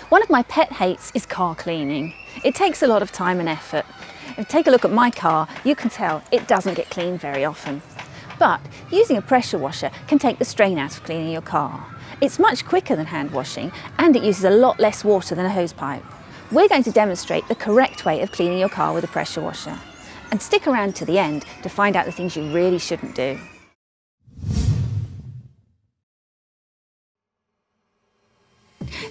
One of my pet hates is car cleaning. It takes a lot of time and effort. If you take a look at my car, you can tell it doesn't get cleaned very often. But using a pressure washer can take the strain out of cleaning your car. It's much quicker than hand washing and it uses a lot less water than a hose pipe. We're going to demonstrate the correct way of cleaning your car with a pressure washer. And stick around to the end to find out the things you really shouldn't do.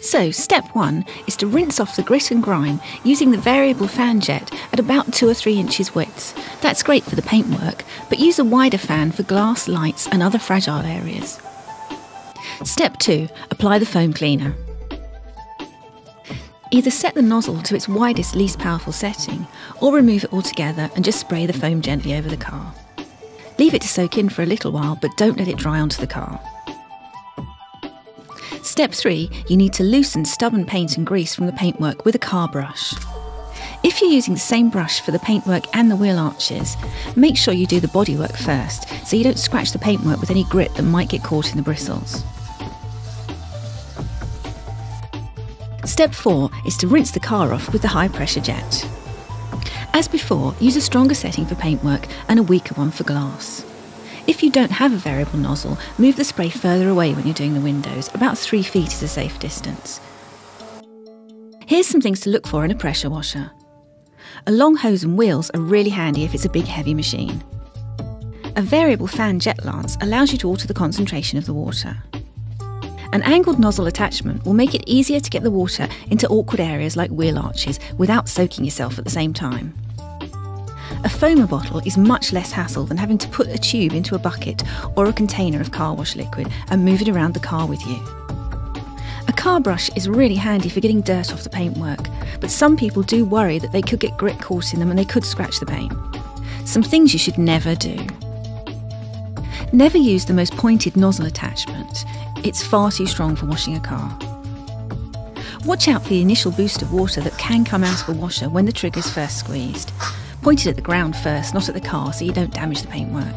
So, step 1 is to rinse off the grit and grime using the variable fan jet at about 2 or 3 inches width. That's great for the paintwork, but use a wider fan for glass, lights and other fragile areas. Step 2, apply the foam cleaner. Either set the nozzle to its widest, least powerful setting, or remove it altogether and just spray the foam gently over the car. Leave it to soak in for a little while, but don't let it dry onto the car. Step 3, you need to loosen stubborn paint and grease from the paintwork with a car brush. If you're using the same brush for the paintwork and the wheel arches, make sure you do the bodywork first, so you don't scratch the paintwork with any grit that might get caught in the bristles. Step 4 is to rinse the car off with the high pressure jet. As before, use a stronger setting for paintwork and a weaker one for glass. If you don't have a variable nozzle, move the spray further away when you're doing the windows. About 3 feet is a safe distance. Here's some things to look for in a pressure washer. A long hose and wheels are really handy if it's a big heavy machine. A variable fan jet lance allows you to alter the concentration of the water. An angled nozzle attachment will make it easier to get the water into awkward areas like wheel arches without soaking yourself at the same time. A foamer bottle is much less hassle than having to put a tube into a bucket or a container of car wash liquid and move it around the car with you. A car brush is really handy for getting dirt off the paintwork, but some people do worry that they could get grit caught in them and they could scratch the paint. Some things you should never do. Never use the most pointed nozzle attachment. It's far too strong for washing a car. Watch out for the initial boost of water that can come out of a washer when the trigger's first squeezed. Point it at the ground first, not at the car, so you don't damage the paintwork.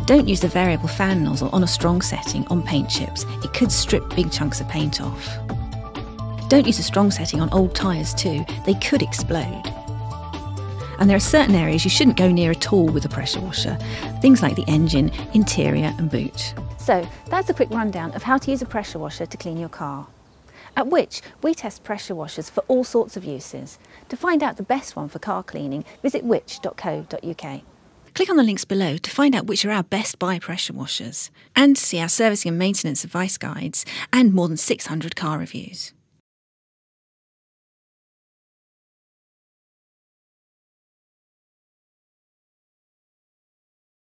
Don't use the variable fan nozzle on a strong setting on paint chips. It could strip big chunks of paint off. Don't use a strong setting on old tyres too. They could explode. And there are certain areas you shouldn't go near at all with a pressure washer. Things like the engine, interior and boot. So that's a quick rundown of how to use a pressure washer to clean your car. At Which, we test pressure washers for all sorts of uses. To find out the best one for car cleaning, visit which.co.uk. Click on the links below to find out which are our best buy pressure washers, and to see our servicing and maintenance advice guides and more than 600 car reviews.